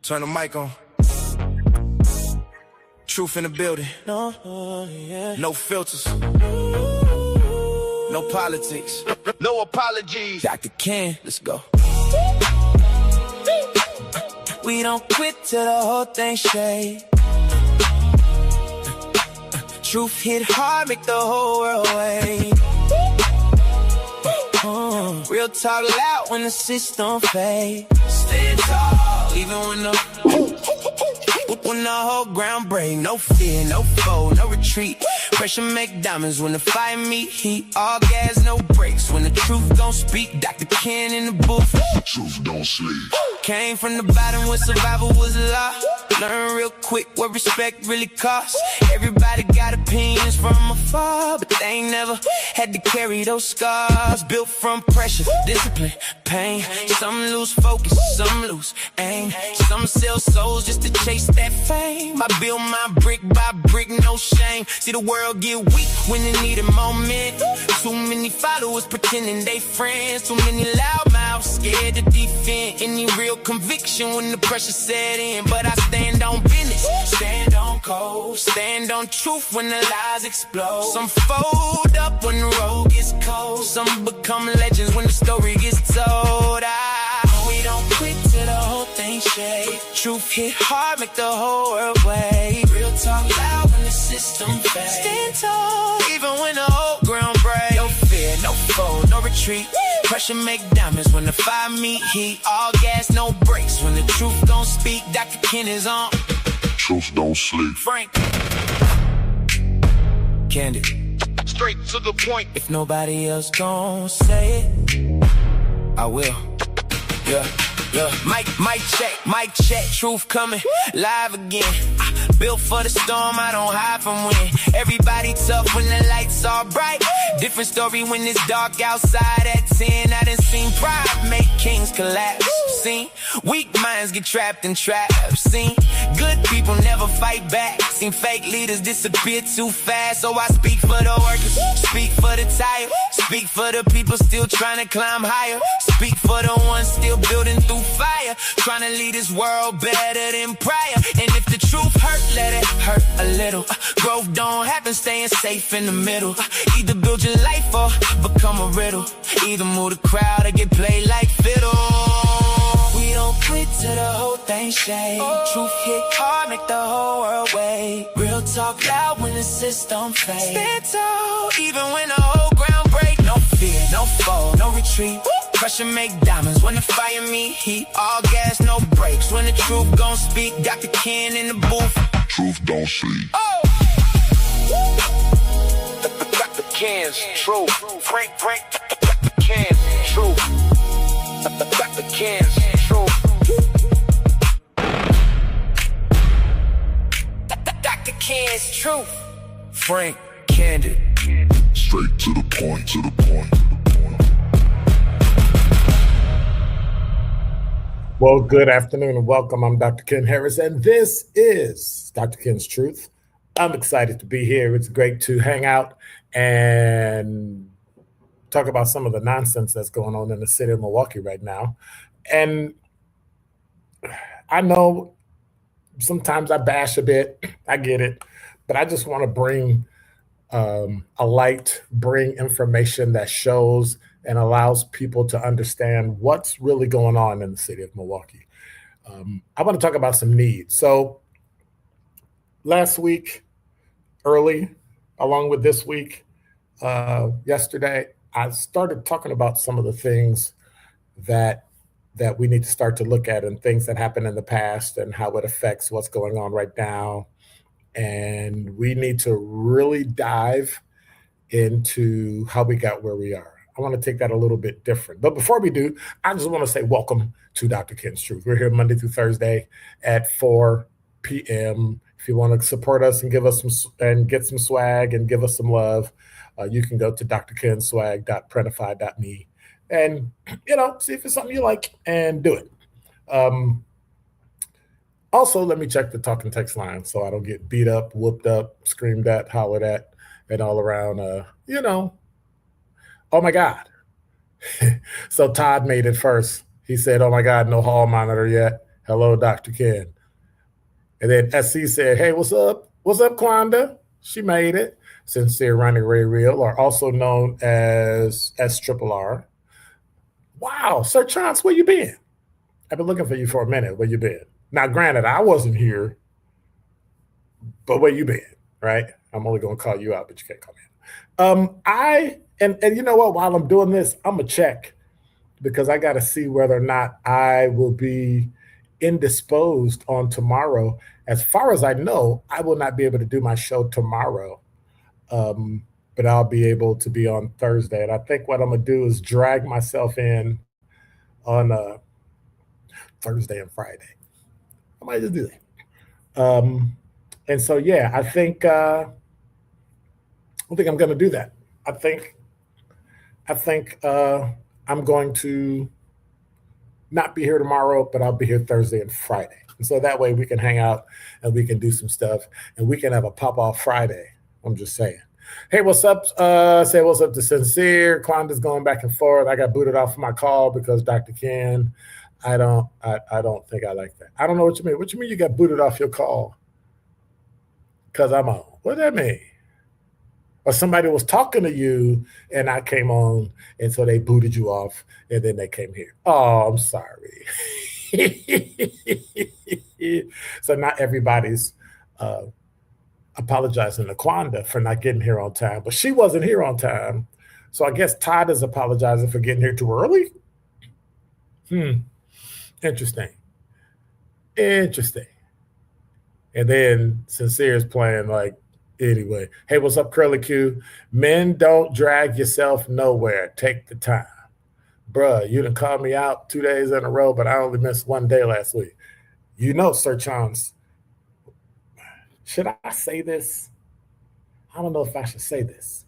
Turn the mic on. Truth in the building. No filters. No politics. No apologies. Dr. Ken, let's go. We don't quit till the whole thing shake. Truth hit hard, make the whole world wait. Real talk loud when the system fade. Stand tall, even when the whole ground break. No fear, no foe, no retreat. Pressure make diamonds when the fire meet heat. All gas, no brakes. When the truth don't speak, Dr. Ken in the booth. Truth don't sleep. Came from the bottom when survival was a law. Learn real quick what respect really costs. Everybody got opinions from afar, but they ain't never had to carry those scars. Built from pressure, discipline, pain. Some lose focus, some lose aim. Some sell souls just to chase that fame. I build my brick by brick, no shame. See the world get weak when it need a moment. Too many followers pretending they friends. Too many loudmouths scared to defend any real conviction when the pressure set in. But I stand on business, stand on code, stand on truth when the lies explode. Some fold up when the road gets cold. Some become legends when the story gets told. We don't quit till the whole thing shake. Truth hit hard, make the whole world wait. Real talk loud when the system fades. Stand tall, even when the whole ground breaks. No fear, no foe, no retreat. Pressure make diamonds when the fire meet heat. All gas, no brakes. When the truth don't speak, Dr. Ken is on. Truth don't sleep. Frank. Candid. Straight to the point. If nobody else gon' say it, I will. Yeah. Mic check, truth coming live again. Built for the storm, I don't hide from wind. Everybody tough when the lights are bright. Different story when it's dark outside at 10. I done seen pride make kings collapse. Seen weak minds get trapped in traps. Seen good people never fight back. Seen fake leaders disappear too fast. So I speak for the workers, speak for the tired, speak for the people still trying to climb higher. Speak for the ones still building through fire, trying to lead this world better than prior. And if the truth hurt, let it hurt a little. Growth don't happen staying safe in the middle. Either build your life or become a riddle. Either move the crowd or get played like fiddle. We don't quit till the whole thing shake. Truth hit hard, make the whole world wait. Real talk loud when the system fades. Stand tall, even when the whole ground break. No fear, no foe, no retreat. Pressure make diamonds when the fire meet heat. All gas, no brakes. When the truth gon' speak, Dr. Ken in the booth. Truth don't sleep. Dr. Ken's truth. Frank, Dr. Ken's truth. Dr. Ken's truth. Dr. Ken's truth. Frank, candid. Straight to the point, to the point. Well, good afternoon and welcome. I'm Dr. Ken Harris, and this is Dr. Ken's Truth. I'm excited to be here. It's great to hang out and talk about some of the nonsense that's going on in the city of Milwaukee right now. And I know sometimes I bash a bit. I get it. But I just want to bring a light, bring information that shows and allows people to understand what's really going on in the city of Milwaukee. I want to talk about some needs. So last week, early, along with this week, yesterday, I started talking about some of the things that we need to start to look at and things that happened in the past and how it affects what's going on right now. And we need to really dive into how we got where we are. I want to take that a little bit different. But before we do, I just want to say welcome to Dr. Ken's Truth. We're here Monday through Thursday at 4 p.m. If you want to support us and give us some and get some swag and give us some love, you can go to drkenswag.printify.me and see if it's something you like and do it. Also, let me check the talk and text line so I don't get beat up, whooped up, screamed at, hollered at, and all around. Oh my God. So Todd made it first. He said, oh my God, no hall monitor yet. Hello, Dr. Ken. And then SC said, hey, what's up? What's up, Quanda? She made it. Sincere Ronnie Ray Real, or also known as SRRR. Wow, Sir Chance, where you been? I've been looking for you for a minute. Where you been? Now, granted, I wasn't here, but where you been, right? I'm only going to call you out, but you can't call me out. And you know what? While I'm doing this, I'm going to check because I got to see whether or not I will be indisposed on tomorrow. As far as I know, I will not be able to do my show tomorrow, but I'll be able to be on Thursday. And I think what I'm going to do is drag myself in on Thursday and Friday. I might just do that. And so, yeah, I think I'm going to do that. I think I'm going to not be here tomorrow, but I'll be here Thursday and Friday. And so that way we can hang out and we can do some stuff and we can have a pop-off Friday. I'm just saying. Hey, what's up? Say what's up to Sincere. Quanda's going back and forth. I got booted off my call because Dr. Ken, I don't think I like that. I don't know what you mean. What you mean you got booted off your call? Because I'm on. What does that mean? Or somebody was talking to you and I came on and so they booted you off and then they came here. Oh, I'm sorry. So not everybody's apologizing to Quanda for not getting here on time, but she wasn't here on time. So I guess Todd is apologizing for getting here too early. Interesting. And then Sincere is playing like, anyway. Hey, what's up, Curly Q? Men, don't drag yourself nowhere. Take the time. Bruh, you done called me out 2 days in a row, but I only missed 1 day last week. You know, Sir Chance. Should I say this? I don't know if I should say this.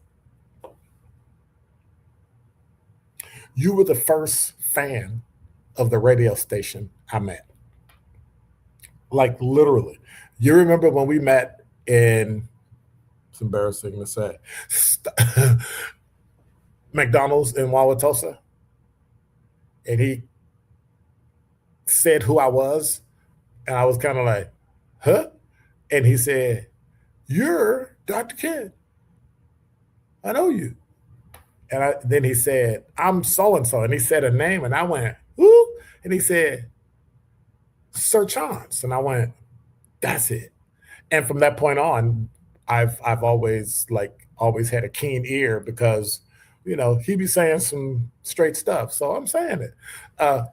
You were the first fan of the radio station I met. Like literally. You remember when we met in, it's embarrassing to say, McDonald's in Wauwatosa? And he said who I was. And I was kind of like, huh? And he said, you're Dr. Ken. I know you. And then he said, I'm so-and-so. And he said a name and I went, who? And he said, Sir Chance. And I went, that's it. And from that point on, I've always had a keen ear because, you know, he be saying some straight stuff. So I'm saying it.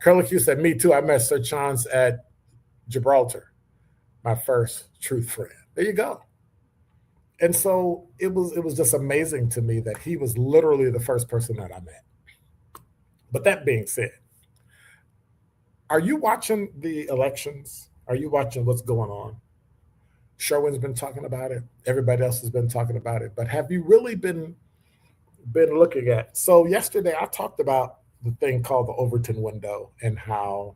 Curly Q said, me too. I met Sir Chance at Gibraltar, my first truth friend. There you go. And so it was just amazing to me that he was literally the first person that I met. But that being said, are you watching the elections? Are you watching what's going on? Sherwin's been talking about it. Everybody else has been talking about it. But have you really been looking at? So yesterday I talked about the thing called the Overton window and how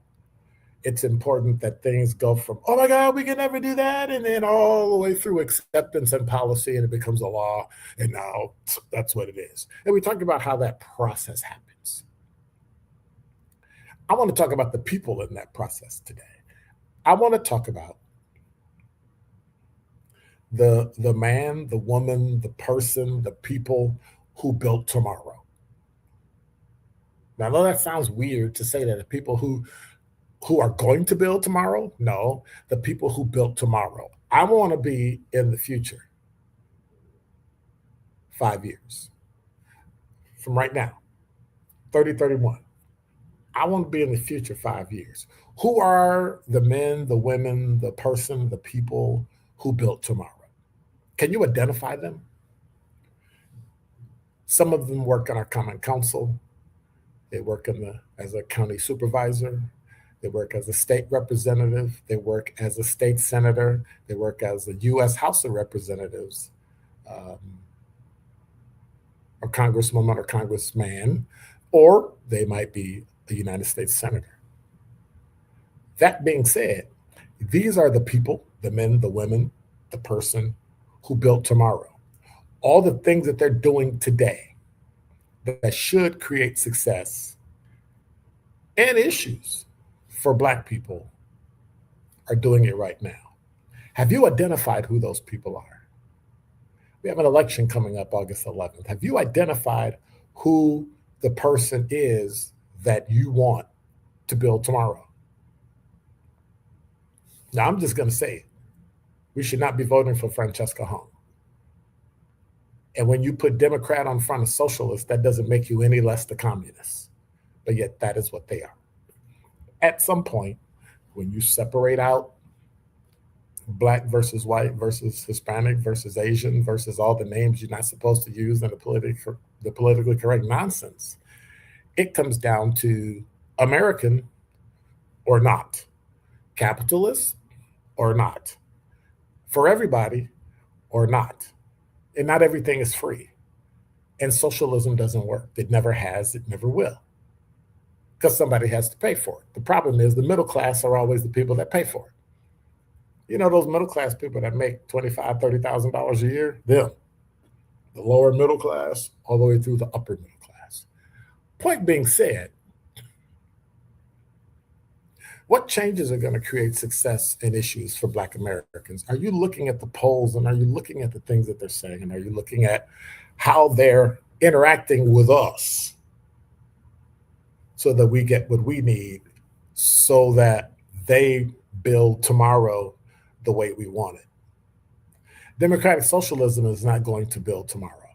it's important that things go from, oh my God, we can never do that, and then all the way through acceptance and policy, and it becomes a law, and now that's what it is. And we talked about how that process happens. I want to talk about the people in that process today. I want to talk about the man, the woman, the person, the people who built tomorrow. Now, I know that sounds weird to say that, the people who are going to build tomorrow? No, the people who built tomorrow. I want to be in the future 5 years from right now, 3031. I want to be in the future 5 years. Who are the men, the women, the person, the people who built tomorrow? Can you identify them? Some of them work in our common council. They work as a county supervisor. They work as a state representative. They work as a state senator. They work as a U.S. House of Representatives, or congresswoman or congressman, or they might be a United States senator. That being said, these are the people, the men, the women, the person who built tomorrow. All the things that they're doing today that should create success and issues for Black people are doing it right now. Have you identified who those people are? We have an election coming up August 11th. Have you identified who the person is that you want to build tomorrow? Now, I'm just going to say it. We should not be voting for Francesca Hong. And when you put Democrat on front of socialist, that doesn't make you any less the communist. But yet that is what they are. At some point, when you separate out Black versus white versus Hispanic versus Asian versus all the names you're not supposed to use in the politically correct nonsense, it comes down to American or not, capitalist or not, for everybody or not. And not everything is free. And socialism doesn't work. It never has, it never will. Because somebody has to pay for it. The problem is the middle class are always the people that pay for it. You know, those middle class people that make $25,000, $30,000 a year, them. The lower middle class, all the way through the upper middle class. Point being said, what changes are going to create success and issues for Black Americans? Are you looking at the polls and are you looking at the things that they're saying? And are you looking at how they're interacting with us so that we get what we need so that they build tomorrow the way we want it? Democratic socialism is not going to build tomorrow.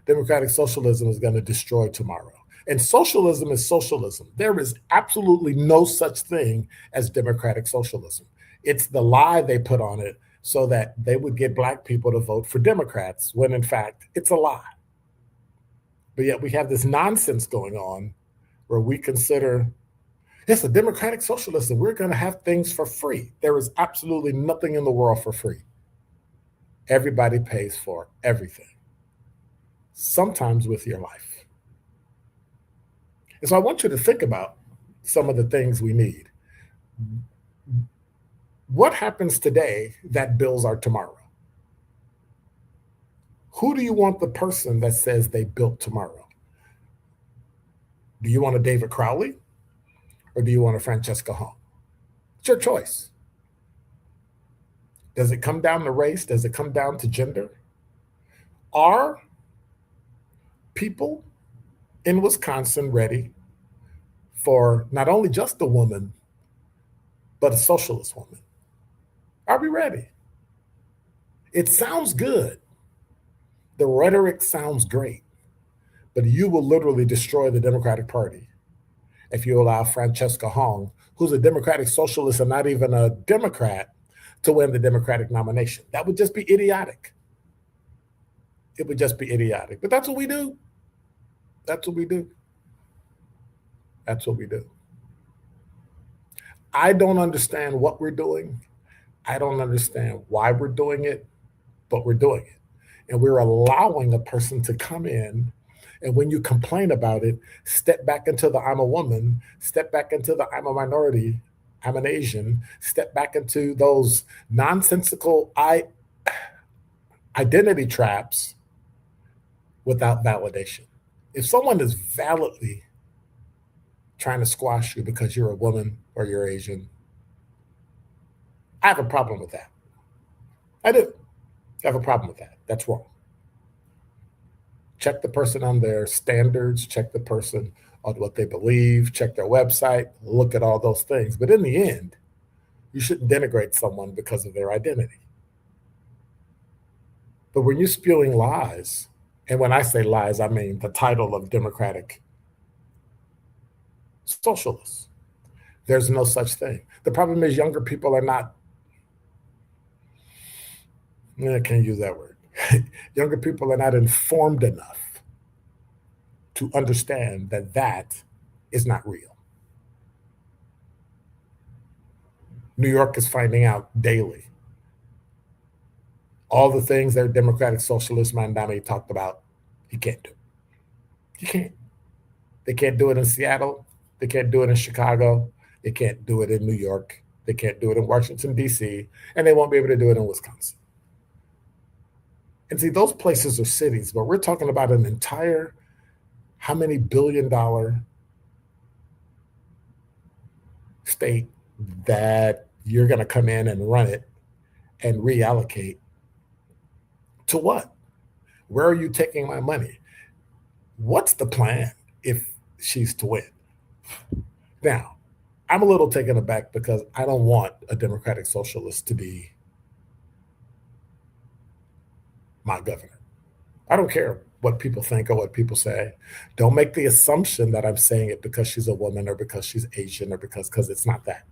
Democratic socialism is going to destroy tomorrow. And socialism is socialism. There is absolutely no such thing as democratic socialism. It's the lie they put on it so that they would get Black people to vote for Democrats, when in fact, it's a lie. But yet we have this nonsense going on where we consider it's a democratic socialism. We're going to have things for free. There is absolutely nothing in the world for free. Everybody pays for everything, sometimes with your life. And so I want you to think about some of the things we need. What happens today that builds our tomorrow? Who do you want the person that says they built tomorrow? Do you want a David Crowley or do you want a Francesca Hong? It's your choice. Does it come down to race? Does it come down to gender? Are people in Wisconsin ready for not only just a woman, but a socialist woman? Are we ready? It sounds good. The rhetoric sounds great, but you will literally destroy the Democratic Party if you allow Francesca Hong, who's a Democratic socialist and not even a Democrat, to win the Democratic nomination. That would just be idiotic. It would just be idiotic. But that's what we do. That's what we do. That's what we do. I don't understand what we're doing. I don't understand why we're doing it, but we're doing it. And we're allowing a person to come in, and when you complain about it, step back into the I'm a woman, step back into the I'm a minority, I'm an Asian, step back into those nonsensical identity traps without validation. If someone is validly trying to squash you because you're a woman or you're Asian, I have a problem with that. I do. I have a problem with that. That's wrong. Check the person on their standards, check the person on what they believe, check their website, look at all those things. But in the end, you shouldn't denigrate someone because of their identity. But when you're spewing lies, and when I say lies, I mean the title of Democratic socialists, there's no such thing. The problem is younger people are not, I can't use that word. Younger people are not informed enough to understand that that is not real. New York is finding out daily. All the things that Democratic Socialist Mandami talked about, he can't do. He can't. They can't do it in Seattle. They can't do it in Chicago. They can't do it in New York. They can't do it in Washington, D.C., and they won't be able to do it in Wisconsin. And see, those places are cities, but we're talking about an entire, how many billion-dollar state that you're going to come in and run it and reallocate to what? Where are you taking my money? What's the plan if she's to win? Now, I'm a little taken aback because I don't want a Democratic Socialist to be my governor. I don't care what people think or what people say. Don't make the assumption that I'm saying it because she's a woman or because she's Asian or because it's not that.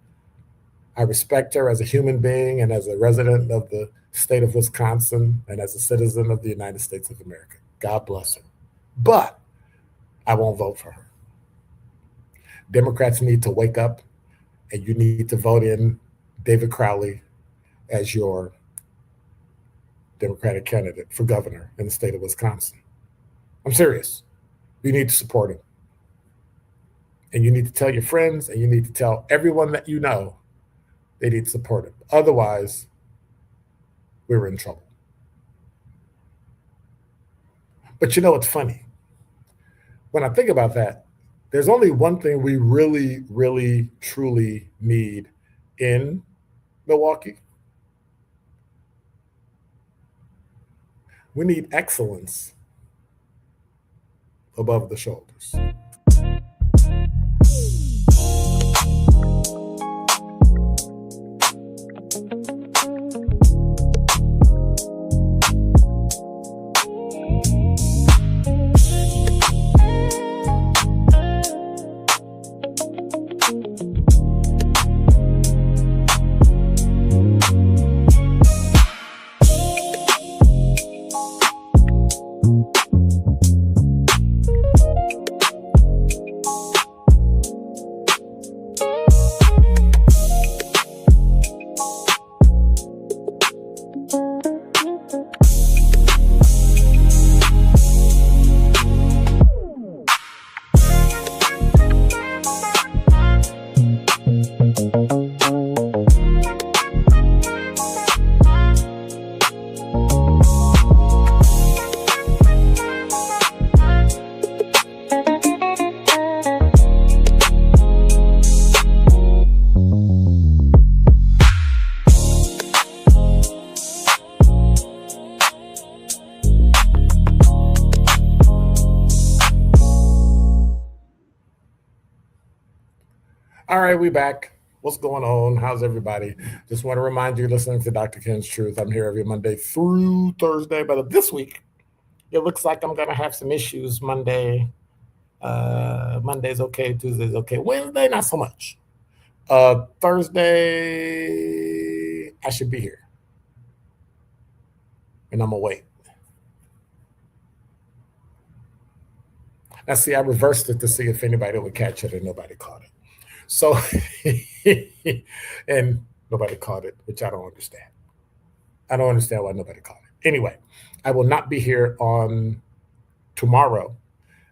I respect her as a human being and as a resident of the state of Wisconsin and as a citizen of the United States of America. God bless her. But I won't vote for her. Democrats need to wake up, and you need to vote in David Crowley as your Democratic candidate for governor in the state of Wisconsin. I'm serious. You need to support him. And you need to tell your friends, and you need to tell everyone that you know they need to support him. Otherwise, we're in trouble. But you know, it's funny. When I think about that, there's only one thing we really, really, truly need in Milwaukee. We need excellence above the shoulders. All right, we back. What's going on? How's everybody? Just want to remind you, listening to Dr. Ken's Truth. I'm here every Monday through Thursday, but this week, it looks like I'm going to have some issues Monday. Monday's okay, Tuesday's okay. Wednesday, not so much. Thursday, I should be here. And I'm going to wait. Now, see, I reversed it to see if anybody would catch it, and nobody caught it. So, and nobody caught it, which I don't understand. I don't understand why nobody caught it. Anyway, I will not be here on tomorrow.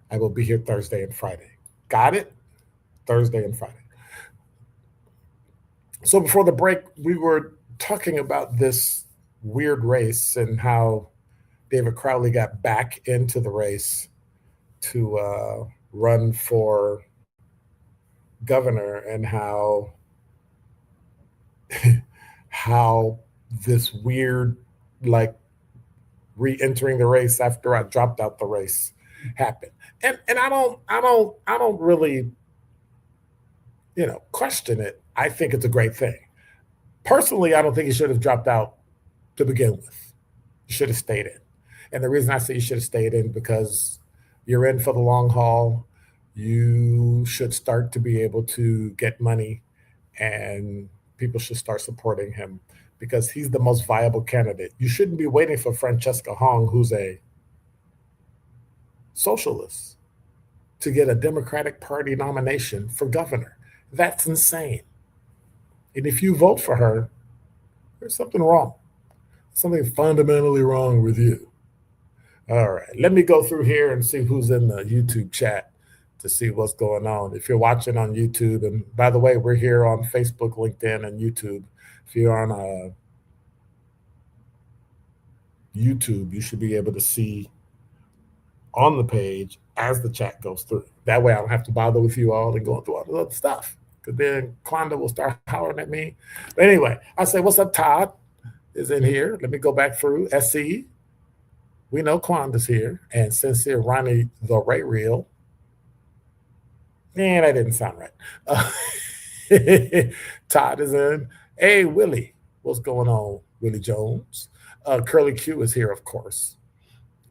I will be here Thursday and Friday. Got it? Thursday and Friday. So before the break, we were talking about this weird race and how David Crowley got back into the race to run for governor, and how this weird, like, re-entering the race after I dropped out the race happened. And I don't really, question it. I think it's a great thing. Personally, I don't think he should have dropped out to begin with. You should have stayed in. And the reason I say you should have stayed in, because you're in for the long haul. You should start to be able to get money, and people should start supporting him because he's the most viable candidate. You shouldn't be waiting for Francesca Hong, who's a socialist, to get a Democratic Party nomination for governor. That's insane. And if you vote for her, there's something wrong. Something fundamentally wrong with you. All right, let me go through here and see who's in the YouTube chat to see what's going on. If you're watching on YouTube, and by the way, we're here on Facebook, LinkedIn, and YouTube. If you're on YouTube, you should be able to see on the page as the chat goes through. That way I don't have to bother with you all and going through all the other stuff. because then Quanda will start hollering at me. But anyway, I say, what's up, Todd is in here. Let me go back through. SC, we know Quanda's here. And Sincere Ronnie the Ray Real. Man, that didn't sound right. Todd is in. Hey, Willie, what's going on, Willie Jones? Curly Q is here, of course.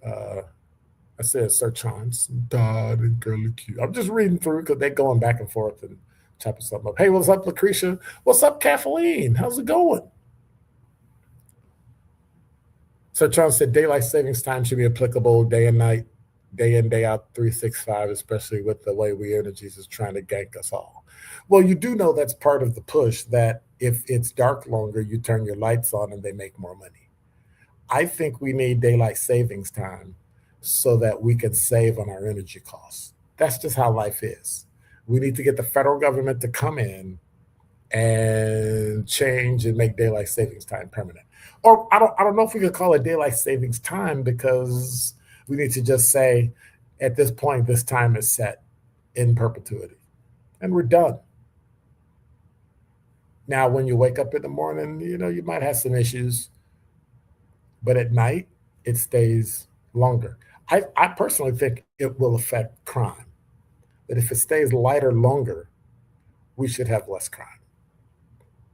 I said Sir Chance, Todd, and Curly Q. I'm just reading through because they're going back and forth and chopping something up. Hey, what's up, Lucretia? What's up, Kathleen? How's it going? Sir Chance said daylight savings time should be applicable day and night, day in, day out, 365, especially with the way we energies is trying to gank us all. Well, you do know that's part of the push, that if it's dark longer, you turn your lights on and they make more money. I think we need daylight savings time so that we can save on our energy costs. That's just how life is. We need to get the federal government to come in and change and make daylight savings time permanent. Or I don't know if we could call it daylight savings time, because we need to just say, at this point, this time is set in perpetuity, and we're done. Now, when you wake up in the morning, you might have some issues, but at night, it stays longer. I personally think it will affect crime, that if it stays lighter longer, we should have less crime.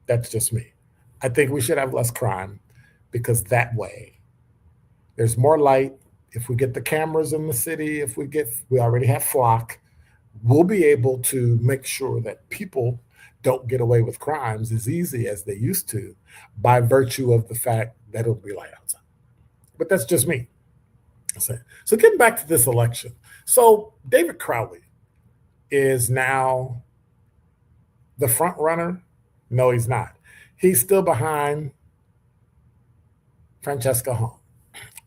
That's just me. I think we should have less crime, because that way there's more light. If we get the cameras in the city, we already have Flock, we'll be able to make sure that people don't get away with crimes as easy as they used to, by virtue of the fact that it'll be light outside. But that's just me. So getting back to this election. So David Crowley is now the front runner. No, he's not. He's still behind Francesca Hong.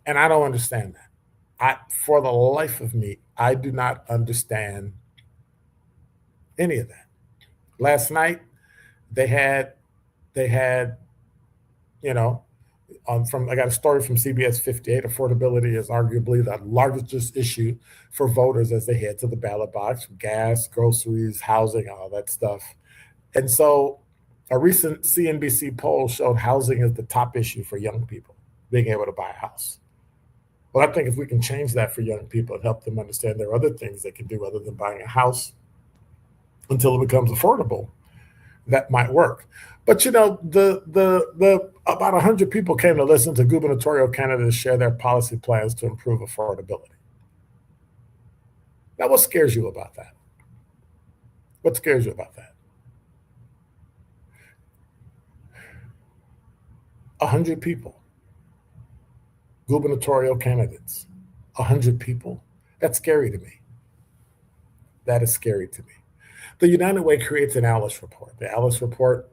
And I don't understand that. For the life of me, I do not understand any of that. Last night, they had, I got a story from CBS 58. Affordability is arguably the largest issue for voters as they head to the ballot box: gas, groceries, housing, all that stuff. And so a recent CNBC poll showed housing is the top issue for young people, being able to buy a house. Well, I think if we can change that for young people and help them understand there are other things they can do other than buying a house until it becomes affordable, that might work. But the about 100 people came to listen to gubernatorial candidates share their policy plans to improve affordability. Now, what scares you about that? What scares you about that? 100 people, gubernatorial candidates, 100 people. That's scary to me. That is scary to me. The United Way creates an ALICE report. The ALICE report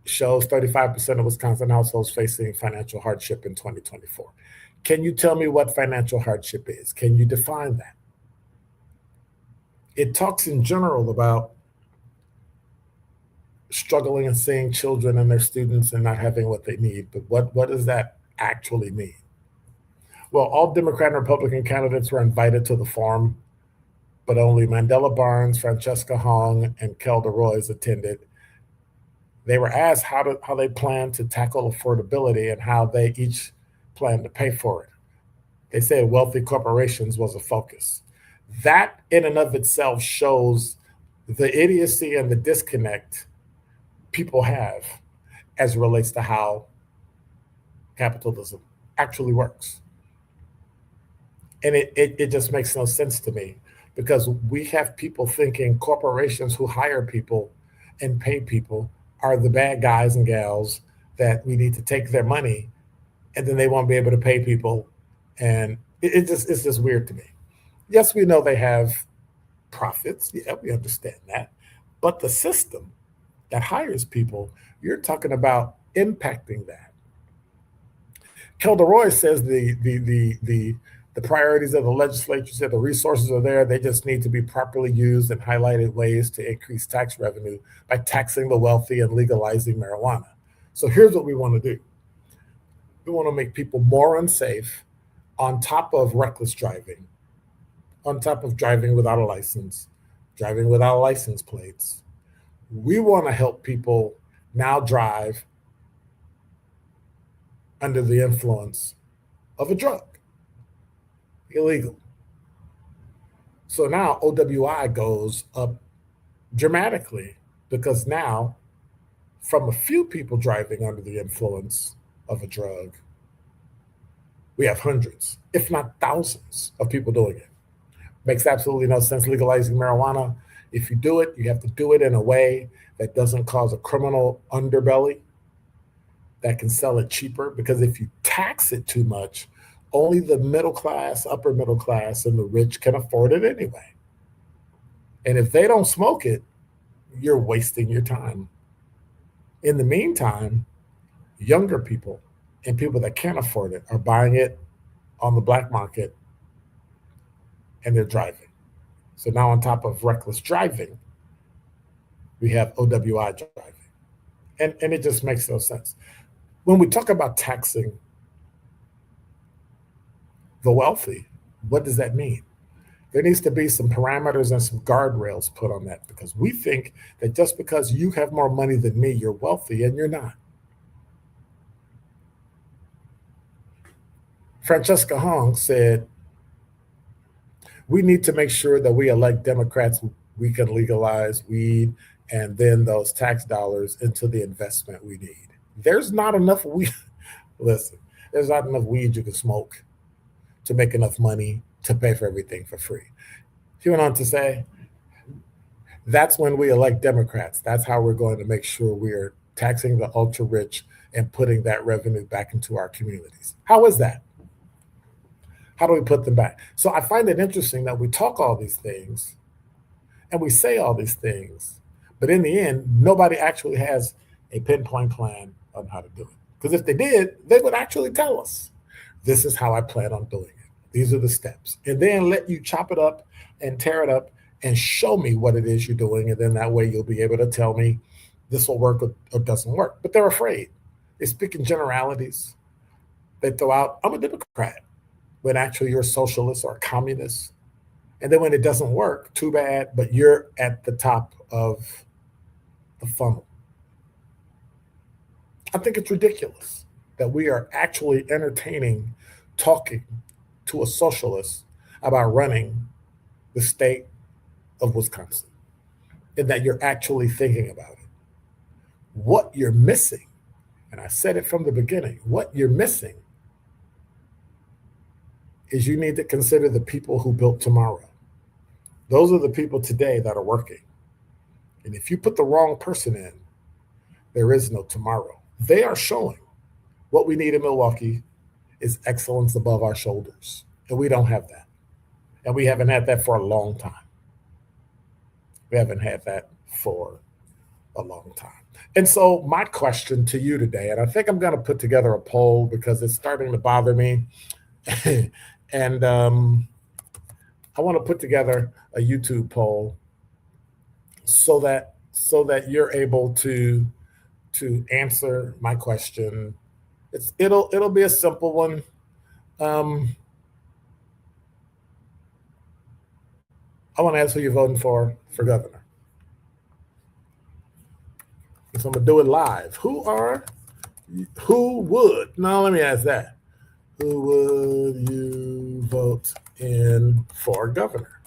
shows 35% of Wisconsin households facing financial hardship in 2024. Can you tell me what financial hardship is? Can you define that? It talks in general about struggling and seeing children and their students and not having what they need. But what does that actually mean? Well, all Democrat and Republican candidates were invited to the forum, but only Mandela Barnes, Francesca Hong, and Kelda Roys attended. They were asked how they plan to tackle affordability and how they each plan to pay for it. They said wealthy corporations was a focus. That in and of itself shows the idiocy and the disconnect people have as it relates to how capitalism actually works. And it just makes no sense to me, because we have people thinking corporations who hire people and pay people are the bad guys and gals that we need to take their money, and then they won't be able to pay people. And it's just weird to me. Yes, we know they have profits. Yeah, we understand that. But the system that hires people, you're talking about impacting that. Kelda Roy says the priorities of the legislature, said the resources are there. They just need to be properly used and highlighted ways to increase tax revenue by taxing the wealthy and legalizing marijuana. So here's what we want to do. We want to make people more unsafe, on top of reckless driving, on top of driving without a license, driving without license plates. We want to help people now drive under the influence of a drug, illegal. So now OWI goes up dramatically because now, from a few people driving under the influence of a drug, we have hundreds, if not thousands, of people doing it. Makes absolutely no sense legalizing marijuana. If you do it, you have to do it in a way that doesn't cause a criminal underbelly that can sell it cheaper. Because if you tax it too much, only the middle class, upper middle class, and the rich can afford it anyway. And if they don't smoke it, you're wasting your time. In the meantime, younger people and people that can't afford it are buying it on the black market and they're driving. So now on top of reckless driving, we have OWI driving. And it just makes no sense. When we talk about taxing the wealthy, what does that mean? There needs to be some parameters and some guardrails put on that, because we think that just because you have more money than me, you're wealthy, and you're not. Francesca Hong said, we need to make sure that we elect Democrats we can legalize weed and then those tax dollars into the investment we need. There's not enough weed. Listen, there's not enough weed you can smoke to make enough money to pay for everything for free. He went on to say, that's when we elect Democrats. That's how we're going to make sure we're taxing the ultra rich and putting that revenue back into our communities. How is that? How do we put them back? So I find it interesting that we talk all these things and we say all these things, but in the end, nobody actually has a pinpoint plan on how to do it. Because if they did, they would actually tell us, this is how I plan on doing it. These are the steps. And then let you chop it up and tear it up and show me what it is you're doing. And then that way you'll be able to tell me this will work or doesn't work. But they're afraid. They speak in generalities. They throw out, I'm a Democrat, when actually you're a socialist or a communist. And then when it doesn't work, too bad, but you're at the top of the funnel. I think it's ridiculous that we are actually entertaining talking to a socialist about running the state of Wisconsin, and that you're actually thinking about it. What you're missing, and I said it from the beginning, what you're missing is you need to consider the people who built tomorrow. Those are the people today that are working. And if you put the wrong person in, there is no tomorrow. They are showing what we need in Milwaukee is excellence above our shoulders. And we don't have that. And we haven't had that for a long time. We haven't had that for a long time. And so my question to you today, and I think I'm going to put together a poll because it's starting to bother me. And I want to put together a YouTube poll so that you're able to answer my question. It'll be a simple one. I want to ask who you're voting for governor. So I'm gonna do it live. Who would? No, let me ask that. Who would you vote in for governor?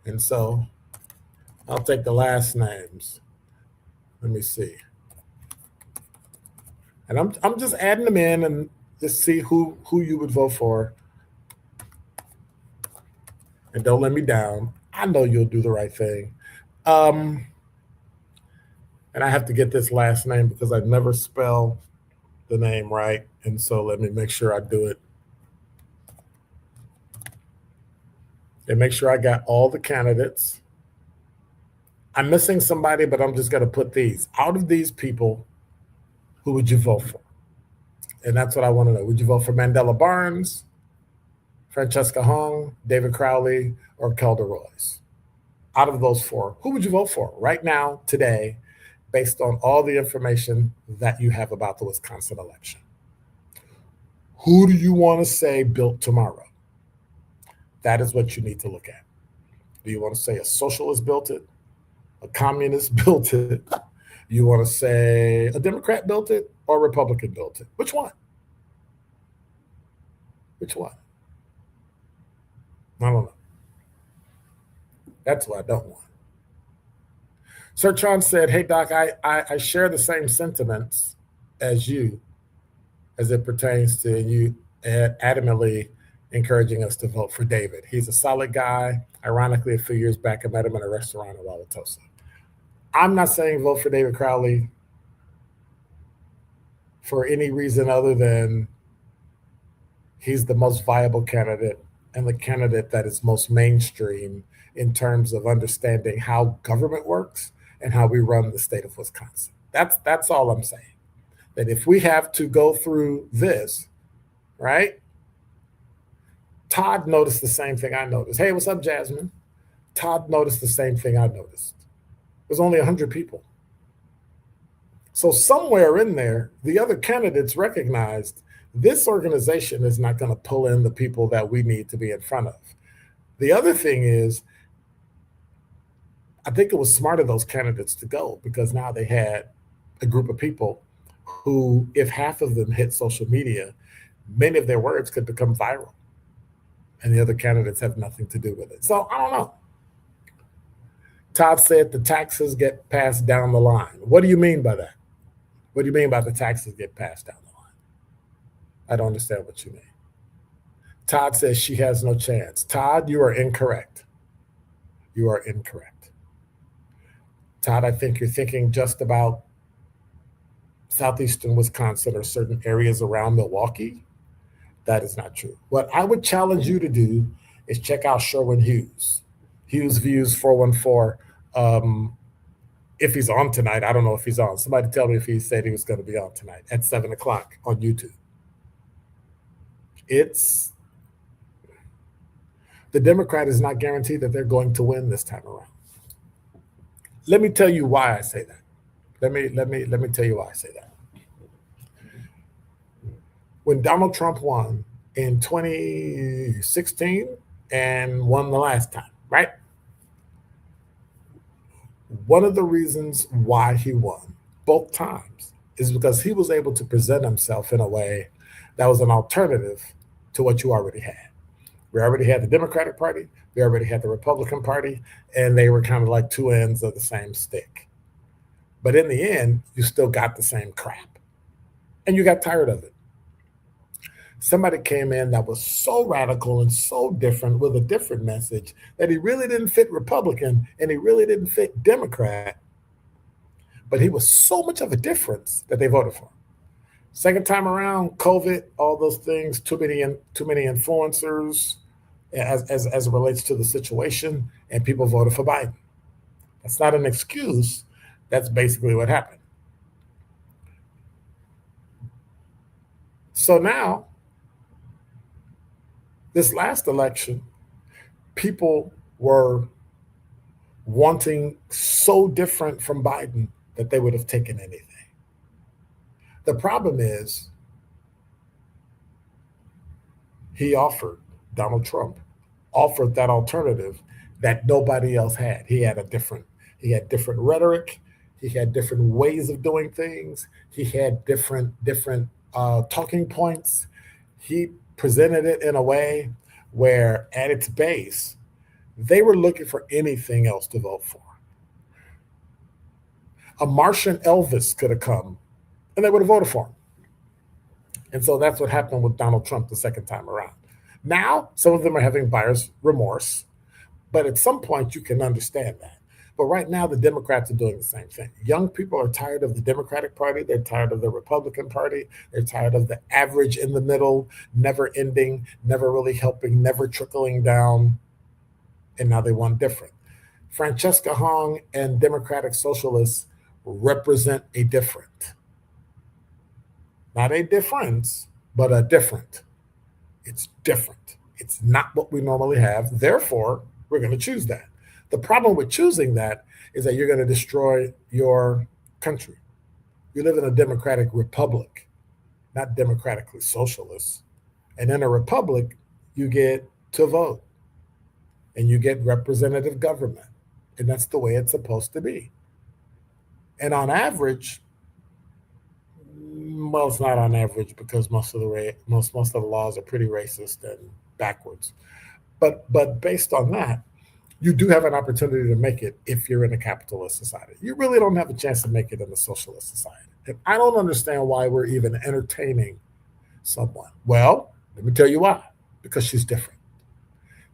And so I'll take the last names. Let me see. And I'm just adding them in and just see who you would vote for. And don't let me down. I know you'll do the right thing. And I have to get this last name because I never spell the name right. And so let me make sure I do it. And make sure I got all the candidates. I'm missing somebody, but I'm just going to put these. Out of these people, who would you vote for? And that's what I want to know. Would you vote for Mandela Barnes, Francesca Hong, David Crowley, or Kelda Royce? Out of those four, who would you vote for right now, today, based on all the information that you have about the Wisconsin election? Who do you want to say built tomorrow? That is what you need to look at. Do you want to say a socialist built it, a communist built it, you want to say a Democrat built it or a Republican built it. Which one? Which one? I don't know. That's what I don't want. Sir Tron said, hey, Doc, I share the same sentiments as you as it pertains to you adamantly encouraging us to vote for David. He's a solid guy. Ironically, a few years back, I met him in a restaurant in Wauwatosa. I'm not saying vote for David Crowley for any reason other than he's the most viable candidate and the candidate that is most mainstream in terms of understanding how government works and how we run the state of Wisconsin. That's all I'm saying. That if we have to go through this, right? Todd noticed the same thing I noticed. Hey, what's up, Jasmine? Todd noticed the same thing I noticed. There's only 100 people. So somewhere in there, the other candidates recognized this organization is not going to pull in the people that we need to be in front of. The other thing is, I think it was smart of those candidates to go because now they had a group of people who, if half of them hit social media, many of their words could become viral. And the other candidates have nothing to do with it. So I don't know. Todd said the taxes get passed down the line. What do you mean by that? What do you mean by the taxes get passed down the line? I don't understand what you mean. Todd says she has no chance. Todd, you are incorrect. You are incorrect. Todd, I think you're thinking just about southeastern Wisconsin or certain areas around Milwaukee. That is not true. What I would challenge you to do is check out Sherwin Hughes. Hughes Views 414. If he's on tonight, I don't know if he's on. Somebody tell me if he said he was going to be on tonight at 7 o'clock on YouTube. The Democrat is not guaranteed that they're going to win this time around. Let me tell you why I say that. Let me tell you why I say that. When Donald Trump won in 2016 and won the last time, right? One of the reasons why he won both times is because he was able to present himself in a way that was an alternative to what you already had. We already had the Democratic Party, we already had the Republican Party, and they were kind of like two ends of the same stick. But in the end, you still got the same crap. And you got tired of it. Somebody came in that was so radical and so different with a different message that he really didn't fit Republican and he really didn't fit Democrat. But he was so much of a difference that they voted for him. Second time around, COVID, all those things, too many influencers as it relates to the situation, and people voted for Biden. That's not an excuse. That's basically what happened. So now, this last election, people were wanting so different from Biden that they would have taken anything. The problem is Donald Trump offered that alternative that nobody else had. He had different rhetoric. He had different ways of doing things. He had different talking points. He presented it in a way where at its base, they were looking for anything else to vote for. A Martian Elvis could have come and they would have voted for him. And so that's what happened with Donald Trump the second time around. Now, some of them are having buyer's remorse, but at some point you can understand that. But right now, the Democrats are doing the same thing. Young people are tired of the Democratic Party. They're tired of the Republican Party. They're tired of the average in the middle, never ending, never really helping, never trickling down. And now they want different. Francesca Hong and Democratic Socialists represent a different. Not a difference, but a different. It's different. It's not what we normally have. Therefore, we're going to choose that. The problem with choosing that is that you're going to destroy your country. You live in a democratic republic, not democratically socialist. And in a republic, you get to vote and you get representative government. And that's the way it's supposed to be. And on average, well, it's not on average because most of the laws are pretty racist and backwards. But based on that, you do have an opportunity to make it if you're in a capitalist society. You really don't have a chance to make it in a socialist society. And I don't understand why we're even entertaining someone. Well, let me tell you why. Because she's different.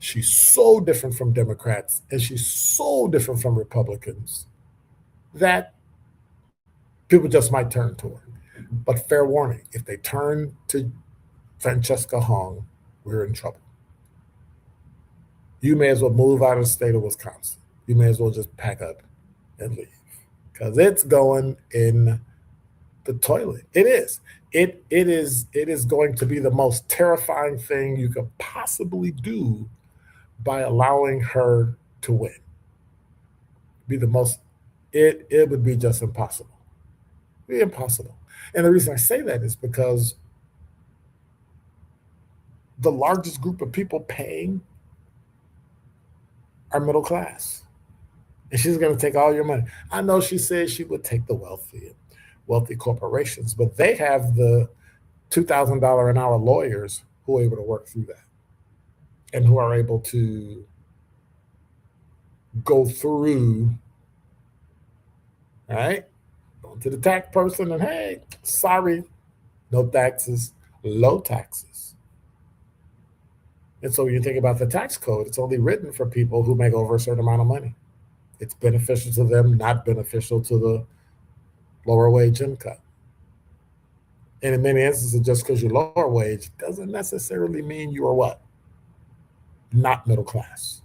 She's so different from Democrats and she's so different from Republicans that people just might turn to her. But fair warning, if they turn to Francesca Hong, we're in trouble. You may as well move out of the state of Wisconsin. You may as well just pack up and leave because it's going in the toilet. It is. It is going to be the most terrifying thing you could possibly do by allowing her to win. It would be just impossible. It'd be impossible. And the reason I say that is because the largest group of people paying are middle class. And she's going to take all your money. I know she said she would take the wealthy corporations, but they have the $2,000 an hour lawyers who are able to work through that and who are able to go through, all right, going to the tax person and, hey, sorry, no taxes, low taxes. And so when you think about the tax code, it's only written for people who make over a certain amount of money. It's beneficial to them, not beneficial to the lower wage income. And in many instances, just because you're lower wage doesn't necessarily mean you are what? Not middle class.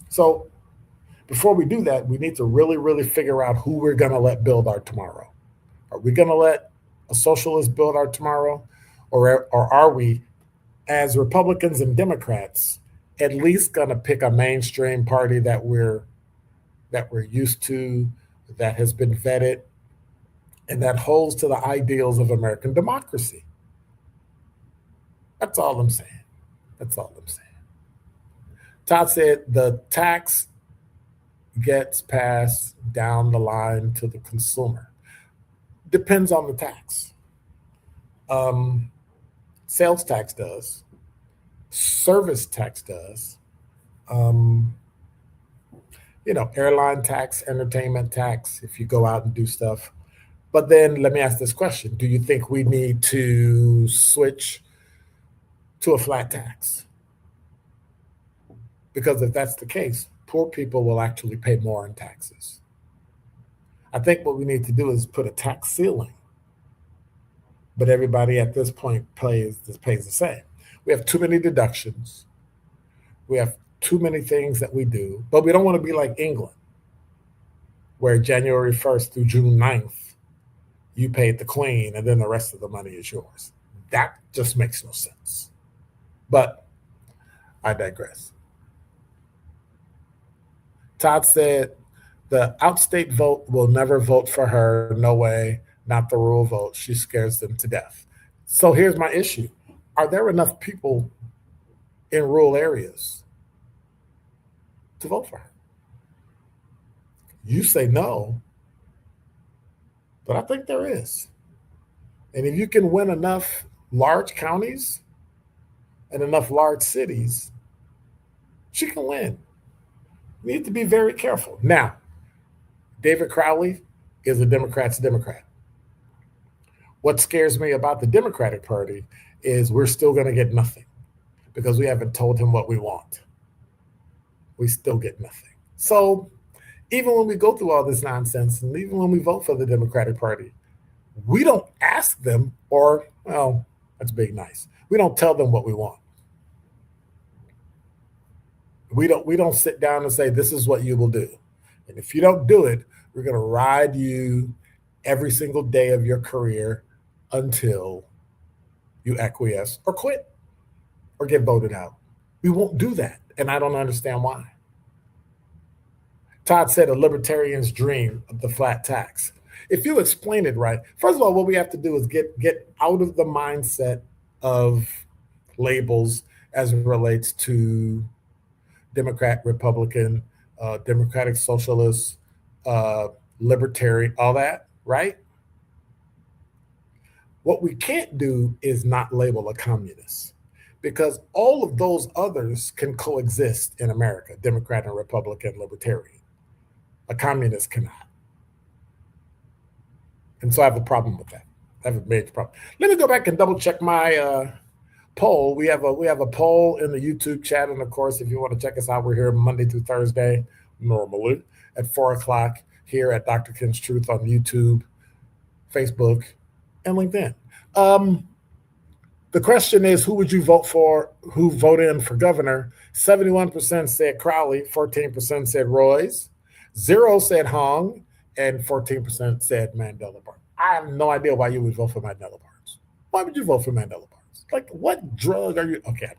So before we do that, we need to really, really figure out who we're going to let build our tomorrow. Are we going to let a socialist build our tomorrow? Or are we, as Republicans and Democrats, at least going to pick a mainstream party that we're used to, that has been vetted, and that holds to the ideals of American democracy? That's all I'm saying. That's all I'm saying. Todd said the tax gets passed down the line to the consumer. Depends on the tax. Sales tax does. Service tax does. Airline tax, entertainment tax, if you go out and do stuff. But then let me ask this question. Do you think we need to switch to a flat tax? Because if that's the case, poor people will actually pay more in taxes. I think what we need to do is put a tax ceiling. But everybody at this point pays the same. We have too many deductions. We have too many things that we do, but we don't want to be like England, where January 1st through June 9th, you paid the Queen and then the rest of the money is yours. That just makes no sense. But I digress. Todd said the outstate vote will never vote for her. No way, not the rural vote. She scares them to death. So here's my issue. Are there enough people in rural areas to vote for her? You say no, but I think there is. And if you can win enough large counties and enough large cities, she can win. We need to be very careful. Now, David Crowley is a Democrat's Democrat. What scares me about the Democratic Party is we're still going to get nothing because we haven't told him what we want. We still get nothing. So even when we go through all this nonsense and even when we vote for the Democratic Party, we don't ask them that's big nice. We don't tell them what we want. We don't sit down and say, this is what you will do. And if you don't do it, we're going to ride you every single day of your career until you acquiesce or quit or get voted out. We won't do that. And I don't understand why. Todd said a libertarian's dream of the flat tax. If you explain it right, first of all, what we have to do is get out of the mindset of labels as it relates to Democrat, Republican, democratic socialist, libertarian, all that, right? What we can't do is not label a communist, because all of those others can coexist in America, Democrat and Republican, libertarian. A communist cannot. And so I have a problem with that. I have a major problem. Let me go back and double check my poll. We have a poll in the YouTube chat, and of course, if you want to check us out, we're here Monday through Thursday, normally at 4:00 here at Dr. Ken's Truth on YouTube, Facebook, and LinkedIn. The question is, who would you vote for? Who voted in for governor? 71% said Crowley, 14% said Royce, 0 said Hong, and 14% said Mandela Barnes. I have no idea why you would vote for Mandela Barnes. Why would you vote for Mandela Barnes? Like, what drug are you? Okay,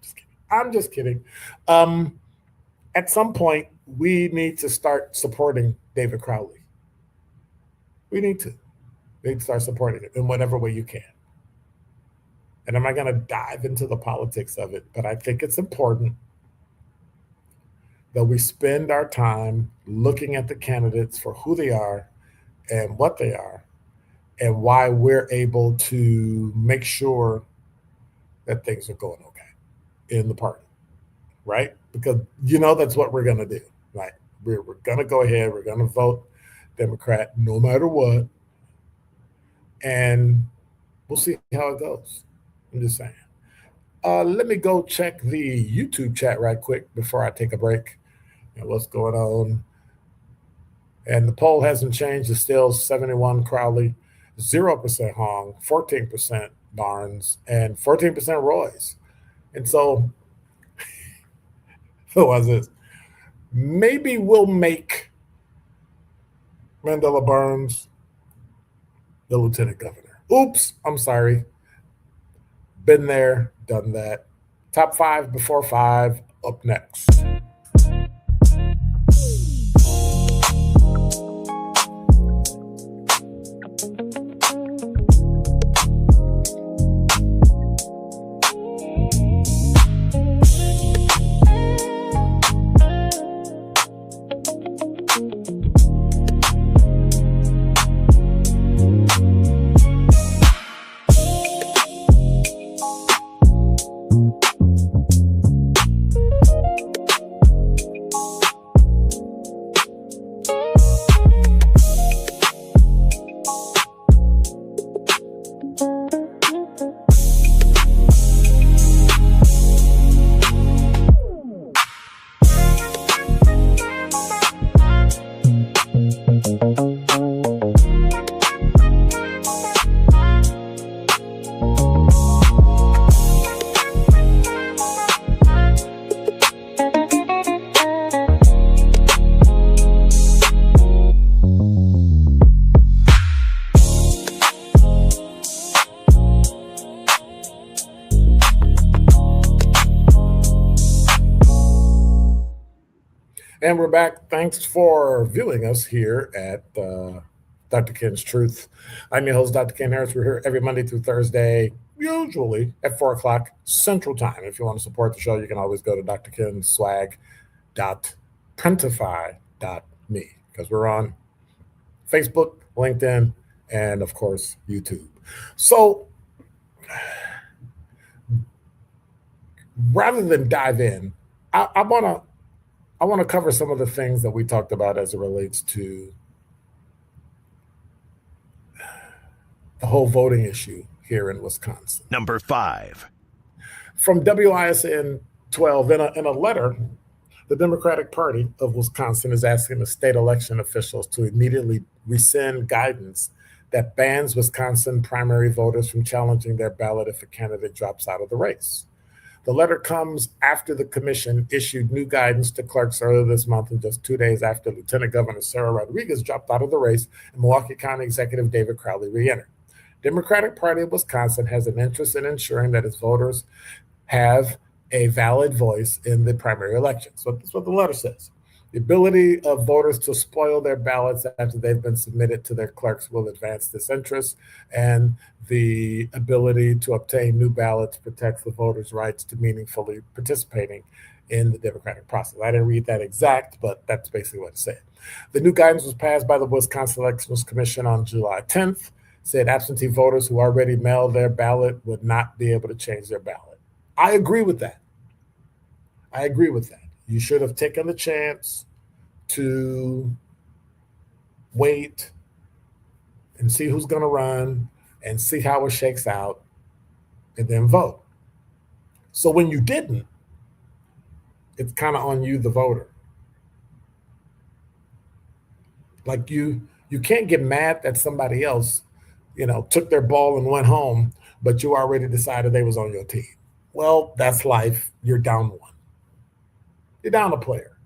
I'm just kidding. At some point, we need to start supporting David Crowley. We need to start supporting it in whatever way you can. And I'm not going to dive into the politics of it, but I think it's important that we spend our time looking at the candidates for who they are and what they are and why we're able to make sure that things are going okay in the party, right? Because, that's what we're going to do, right? We're going to go ahead. We're going to vote Democrat no matter what. And we'll see how it goes. I'm just saying. Let me go check the YouTube chat right quick before I take a break. What's going on? And the poll hasn't changed. It's still 71 Crowley, 0% Hong, 14% Barnes, and 14% Royce. And so, who was this? Maybe we'll make Mandela Barnes the lieutenant governor. Oops, I'm sorry. Been there, done that. Top 5 before 5 up next. And we're back. Thanks for viewing us here at Dr. Ken's Truth. I'm your host, Dr. Ken Harris. We're here every Monday through Thursday, usually at 4:00 Central Time. If you want to support the show, you can always go to drkenswag.printify.me, because we're on Facebook, LinkedIn, and of course, YouTube. So rather than dive in, I want to cover some of the things that we talked about as it relates to the whole voting issue here in Wisconsin. Number 5. From WISN 12, in a letter, the Democratic Party of Wisconsin is asking the state election officials to immediately rescind guidance that bans Wisconsin primary voters from challenging their ballot if a candidate drops out of the race. The letter comes after the commission issued new guidance to clerks earlier this month, and just 2 days after Lieutenant Governor Sarah Rodriguez dropped out of the race and Milwaukee County Executive David Crowley re-entered. Democratic Party of Wisconsin has an interest in ensuring that its voters have a valid voice in the primary election. So that's what the letter says. The ability of voters to spoil their ballots after they've been submitted to their clerks will advance this interest, and the ability to obtain new ballots protects the voters' rights to meaningfully participating in the democratic process. I didn't read that exact, but that's basically what it said. The new guidance was passed by the Wisconsin Elections Commission on July 10th, said absentee voters who already mailed their ballot would not be able to change their ballot. I agree with that. You should have taken the chance to wait and see who's going to run and see how it shakes out and then vote. So when you didn't, it's kind of on you, the voter. Like you can't get mad that somebody else, took their ball and went home, but you already decided they was on your team. Well, that's life. You're down one. You're down a player.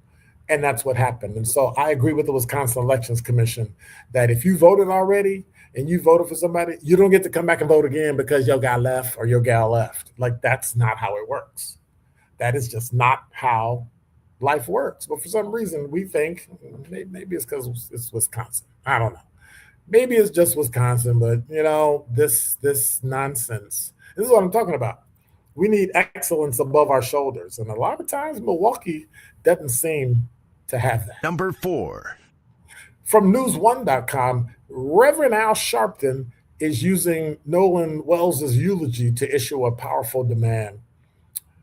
And that's what happened. And so I agree with the Wisconsin Elections Commission that if you voted already and you voted for somebody, you don't get to come back and vote again because your guy left or your gal left. Like, that's not how it works. That is just not how life works. But for some reason, we think maybe it's because it's Wisconsin. I don't know. Maybe it's just Wisconsin, but this nonsense. This is what I'm talking about. We need excellence above our shoulders. And a lot of times Milwaukee doesn't seem to have that. Number 4. From news1.com, Reverend Al Sharpton is using Nolan Wells' eulogy to issue a powerful demand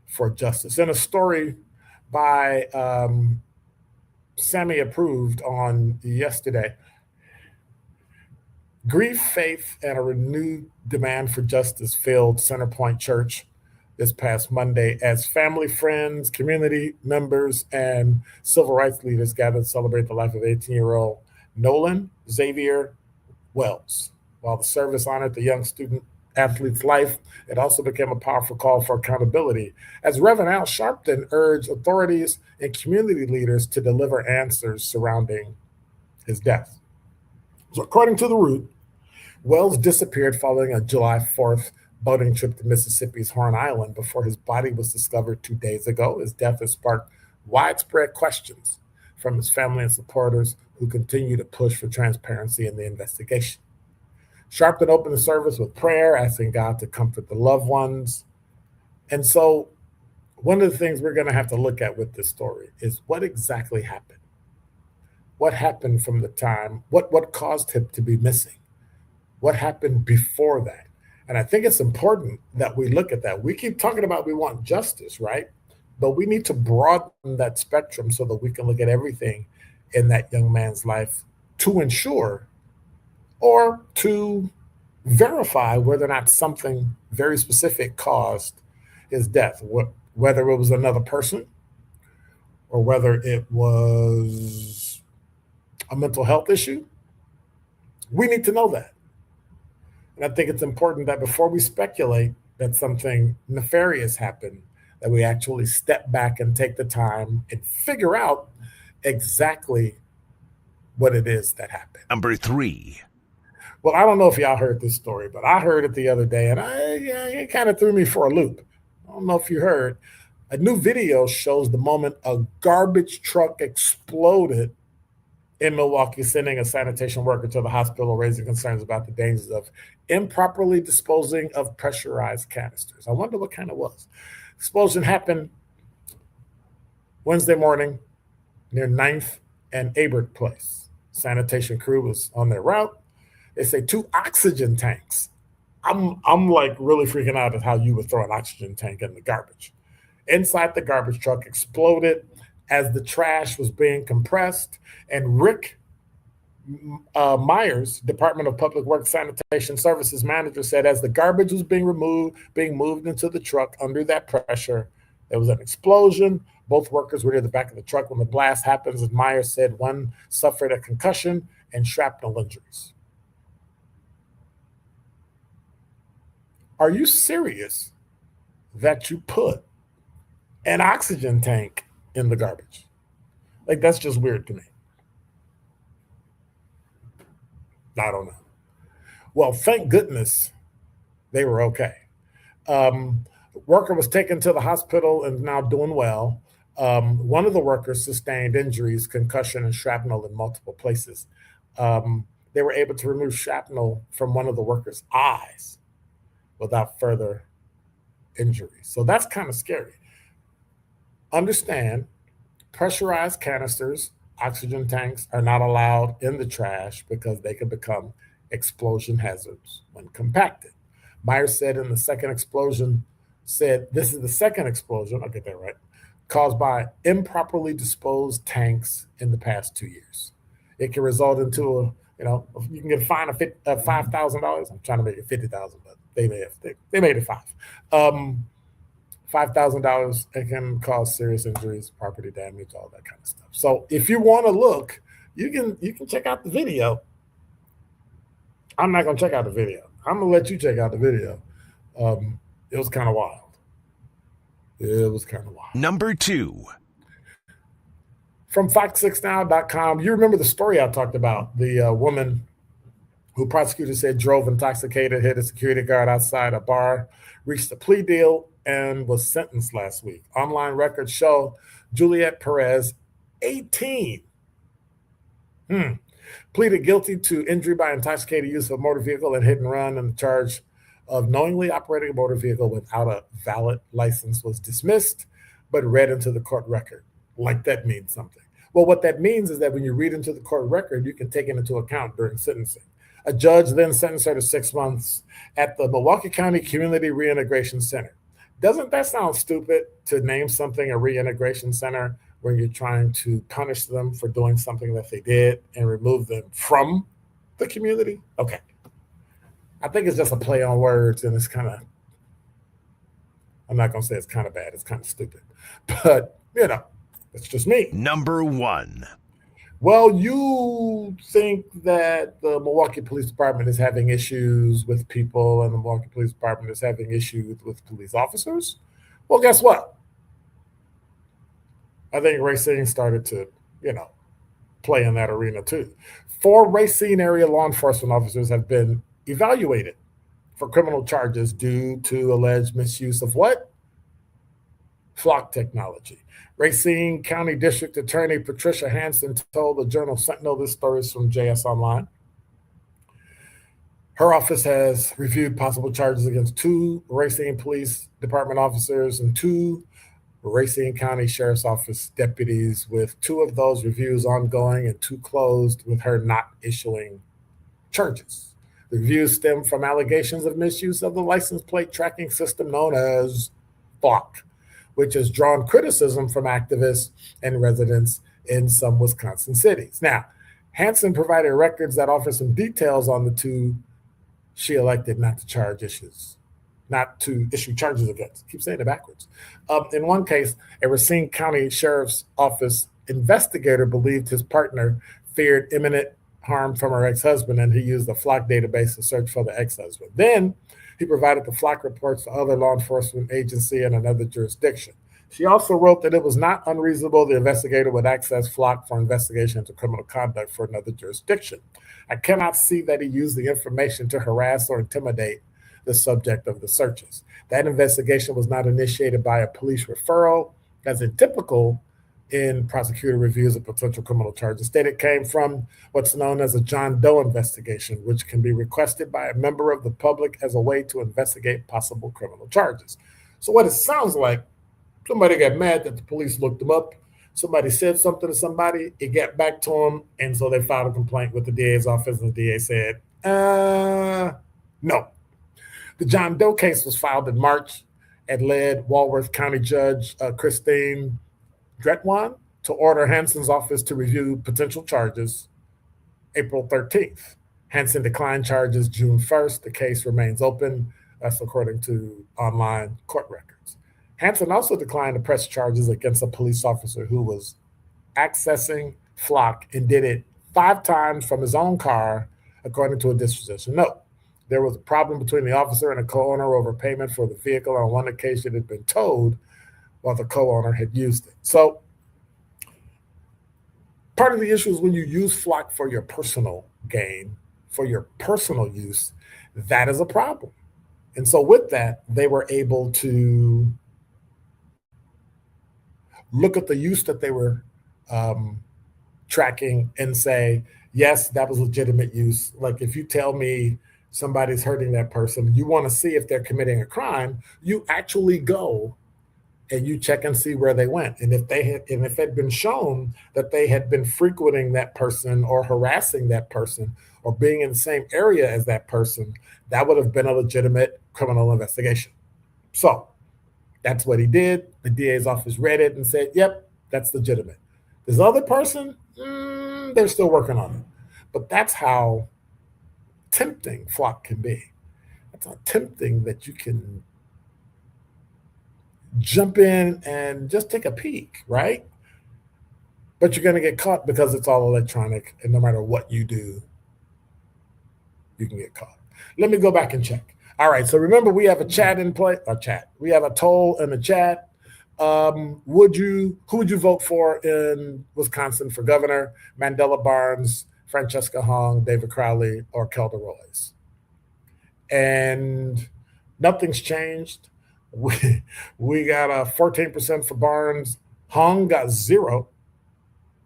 for justice. In a story by Sammy Approved on yesterday, grief, faith, and a renewed demand for justice filled Centerpoint Church this past Monday as family, friends, community members, and civil rights leaders gathered to celebrate the life of 18-year-old Nolan Xavier Wells. While the service honored the young student athlete's life, it also became a powerful call for accountability as Reverend Al Sharpton urged authorities and community leaders to deliver answers surrounding his death. So according to The Root, Wells disappeared following a July 4th boating trip to Mississippi's Horn Island before his body was discovered 2 days ago. His death has sparked widespread questions from his family and supporters who continue to push for transparency in the investigation. Sharpton opened the service with prayer, asking God to comfort the loved ones. And so one of the things we're going to have to look at with this story is what exactly happened. What happened from the time, what caused him to be missing? What happened before that? And I think it's important that we look at that. We keep talking about we want justice, right? But we need to broaden that spectrum so that we can look at everything in that young man's life to ensure or to verify whether or not something very specific caused his death, whether it was another person or whether it was a mental health issue. We need to know that. And I think it's important that before we speculate that something nefarious happened, that we actually step back and take the time and figure out exactly what it is that happened. Number 3. Well, I don't know if y'all heard this story, but I heard it the other day, and it kind of threw me for a loop. I don't know if you heard. A new video shows the moment a garbage truck exploded in Milwaukee, sending a sanitation worker to the hospital, raising concerns about the dangers of improperly disposing of pressurized canisters. I wonder what kind it was. Explosion happened Wednesday morning near 9th and Abert Place. Sanitation crew was on their route. They say 2 oxygen tanks. I'm like really freaking out at how you would throw an oxygen tank in the garbage. Inside the garbage truck exploded as the trash was being compressed, and Rick Myers, Department of Public Works Sanitation Services manager, said as the garbage was being moved into the truck under that pressure, there was an explosion. Both workers were near the back of the truck when the blast happened. As Myers said, one suffered a concussion and shrapnel injuries. Are you serious that you put an oxygen tank in the garbage? Like, that's just weird to me. I don't know. Well, thank goodness they were okay. Worker was taken to the hospital and now doing well. One of the workers sustained injuries, concussion, and shrapnel in multiple places. They were able to remove shrapnel from one of the workers' eyes without further injury. So that's kind of scary. understand pressurized canisters, oxygen tanks are not allowed in the trash because they can become explosion hazards when compacted. Myers said in the second explosion, said this is the second explosion, I'll get that right, caused by improperly disposed tanks in the past 2 years. It can result into you can get a fine of $5,000. I'm trying to make it 50,000, but they made it five. $5,000. It can cause serious injuries, property damage, all that kind of stuff. So if you want to look, you can check out the video. I'm not gonna check out the video. I'm gonna let you check out the video. It was kind of wild. It was kind of wild. Number 2. From Fox6Now.com, you remember the story I talked about, the woman who prosecutors said drove intoxicated, hit a security guard outside a bar, reached a plea deal, and was sentenced last week. Online records show Juliet Perez, 18, pleaded guilty to injury by intoxicated use of a motor vehicle and hit and run, and the charge of knowingly operating a motor vehicle without a valid license was dismissed, but read into the court record. Like that means something. Well, what that means is that when you read into the court record, you can take it into account during sentencing. A judge then sentenced her to 6 months at the Milwaukee County Community Reintegration Center. Doesn't that sound stupid to name something a reintegration center when you're trying to punish them for doing something that they did and remove them from the community? Okay. I think it's just a play on words, and it's kind of, I'm not going to say it's kind of bad. It's kind of stupid. But, it's just me. Number 1. Well, you think that the Milwaukee Police Department is having issues with people and the Milwaukee Police Department is having issues with police officers? Well, guess what? I think Racine started to, play in that arena too. 4 Racine area law enforcement officers have been evaluated for criminal charges due to alleged misuse of what? Flock technology. Racine County District Attorney Patricia Hansen told the Journal Sentinel, this story is from JS Online. Her office has reviewed possible charges against 2 Racine Police Department officers and 2 Racine County Sheriff's Office deputies, with 2 of those reviews ongoing and 2 closed, with her not issuing charges. The reviews stem from allegations of misuse of the license plate tracking system known as Flock, which has drawn criticism from activists and residents in some Wisconsin cities. Now, Hansen provided records that offer some details on the 2 she elected not to issue charges against. I keep saying it backwards. In one case, a Racine County Sheriff's Office investigator believed his partner feared imminent harm from her ex-husband, and he used the Flock database to search for the ex-husband. Then he provided the Flock reports to other law enforcement agency in another jurisdiction. She also wrote that it was not unreasonable the investigator would access Flock for investigation into criminal conduct for another jurisdiction. I cannot see that he used the information to harass or intimidate the subject of the searches. That investigation was not initiated by a police referral, as is typical in prosecutor reviews of potential criminal charges. Instead, it came from what's known as a John Doe investigation, which can be requested by a member of the public as a way to investigate possible criminal charges. So what it sounds like, somebody got mad that the police looked them up. Somebody said something to somebody, it got back to them, and so they filed a complaint with the DA's office, and the DA said, no. The John Doe case was filed in March and led Walworth County Judge Christine Dretwan to order Hansen's office to review potential charges April 13th. Hansen declined charges June 1st. The case remains open. That's according to online court records. Hansen also declined to press charges against a police officer who was accessing Flock and did it 5 times from his own car, according to a disposition note. There was a problem between the officer and a co-owner over payment for the vehicle. On one occasion, it had been towed while the co-owner had used it. So part of the issue is when you use Flock for your personal gain, for your personal use, that is a problem. And so with that, they were able to look at the use that they were tracking and say, yes, that was legitimate use. Like if you tell me somebody's hurting that person, you want to see if they're committing a crime, you actually go and you check and see where they went. And if it had been shown that they had been frequenting that person or harassing that person or being in the same area as that person, that would have been a legitimate criminal investigation. So that's what he did. The DA's office read it and said, yep, that's legitimate. This other person, they're still working on it. But that's how tempting FLoC can be. That's how tempting that you can jump in and just take a peek, right? But you're going to get caught because it's all electronic, and no matter what you do, you can get caught. Let me go back and check. All right, so remember we have a chat in play. We have a toll in the chat. Who would you vote for in Wisconsin for governor? Mandela Barnes, Francesca Hong, David Crowley, or Kelda Roys? And nothing's changed. We got a 14% for Barnes. Hong got 0.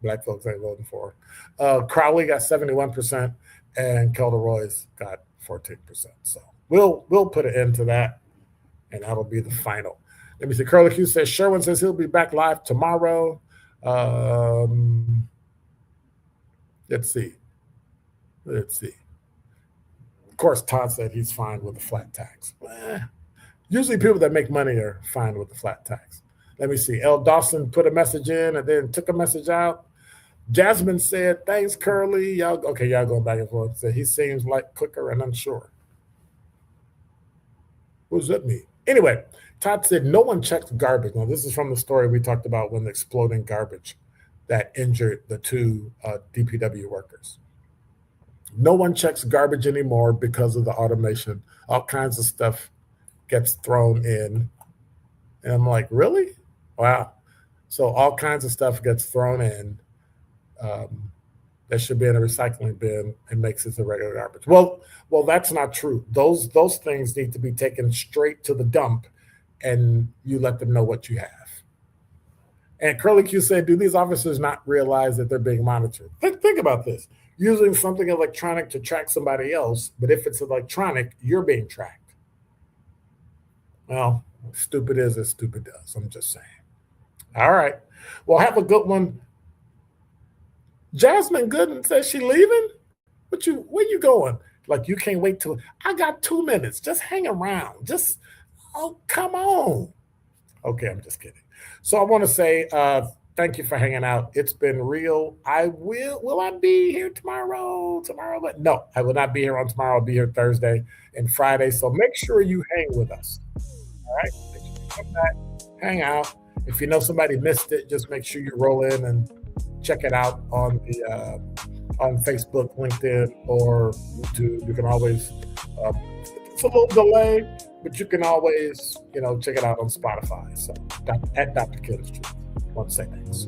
Black folks ain't voting for her. Crowley got 71%, and Kelda Roys got 14%. So we'll put an end to that, and that'll be the final. Let me see. Curly Q says Sherwin says he'll be back live tomorrow. Let's see. Of course, Todd said he's fine with the flat tax. Usually people that make money are fine with the flat tax. Let me see. L. Dawson put a message in and then took a message out. Jasmine said, thanks, Curly. Y'all going back and forth. Said he seems like quicker and unsure. What does that mean? Anyway, Todd said no one checks garbage. Now, this is from the story we talked about when the exploding garbage that injured the 2 DPW workers. No one checks garbage anymore because of the automation. All kinds of stuff gets thrown in. And I'm like, really? Wow. So all kinds of stuff gets thrown in that should be in a recycling bin and makes it the regular garbage. Well, that's not true. Those things need to be taken straight to the dump, and you let them know what you have. And Curly Q said, do these officers not realize that they're being monitored? Think about this. Using something electronic to track somebody else, but if it's electronic, you're being tracked. Well, stupid is as stupid does. I'm just saying. All right. Well, have a good one. Jasmine Gooden says she leaving? Where you going? Like, you can't wait till I got 2 minutes. Just hang around. Come on. Okay, I'm just kidding. So I want to say thank you for hanging out. It's been real. Will I be here tomorrow? But no, I will not be here on tomorrow. I'll be here Thursday and Friday. So make sure you hang with us. All right? Make sure you come back, hang out. If you know somebody missed it, just make sure you roll in and check it out on the on Facebook, LinkedIn, or YouTube. You can always it's a little delay, but you can always check it out on Spotify. So at Dr. Ken's Truth. I want to say thanks.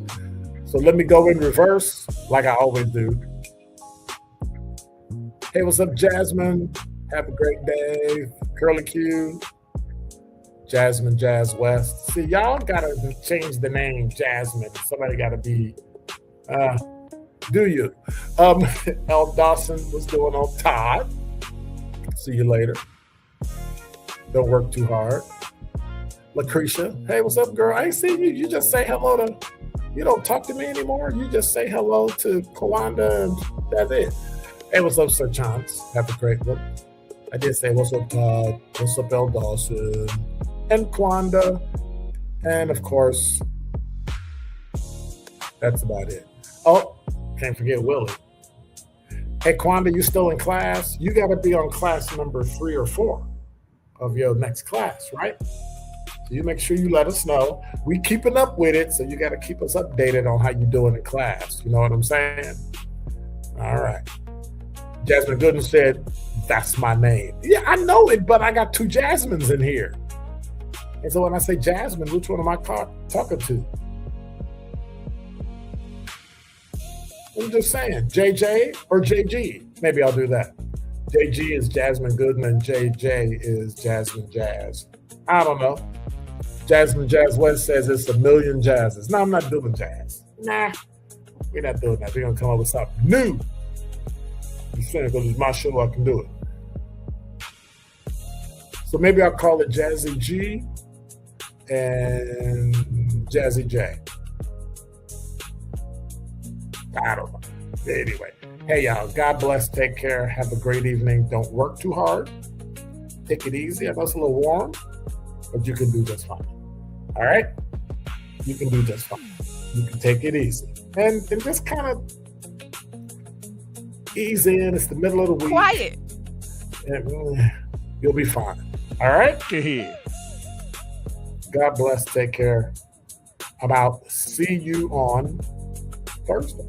So let me go in reverse like I always do. Hey, what's up, Jasmine? Have a great day. Curly Q. Jasmine Jazz West. See, y'all gotta change the name Jasmine. Somebody gotta be do you? L. Dawson, what's going on? Todd. See you later. Don't work too hard. Lucretia, hey, what's up, girl? I ain't seen you. You just say hello to, you don't talk to me anymore. You just say hello to Kawanda and that's it. Hey, what's up, Sir Chance? Have a great one. I did say, what's up, Todd? What's up, L. Dawson? And Kwanda. And of course, that's about it. Oh, can't forget Willie. Hey, Kwanda, you still in class? You got to be on class number 3 or 4 of your next class, right? So you make sure you let us know. We keeping up with it, so you got to keep us updated on how you're doing in class. You know what I'm saying? All right. Jasmine Gooden said, that's my name. Yeah, I know it, but I got 2 Jasmines in here. And so when I say Jasmine, which one am I talking to? I'm just saying, JJ or JG. Maybe I'll do that. JG is Jasmine Gooden and JJ is Jasmine Jazz. I don't know. Jasmine Jazz West says it's a million jazzes. No, I'm not doing jazz. Nah, we're not doing that. We're going to come up with something new. I'm saying, because it's my show, I can do it. So maybe I'll call it Jazzy G and Jazzy J. I don't know. Anyway, hey, y'all. God bless. Take care. Have a great evening. Don't work too hard. Take it easy. I know it's a little warm, but you can do just fine. All right? You can do just fine. You can take it easy. And just kind of ease in. It's the middle of the week. Quiet. And you'll be fine. All right? Get here. God bless. Take care. I'm out. See you on Thursday.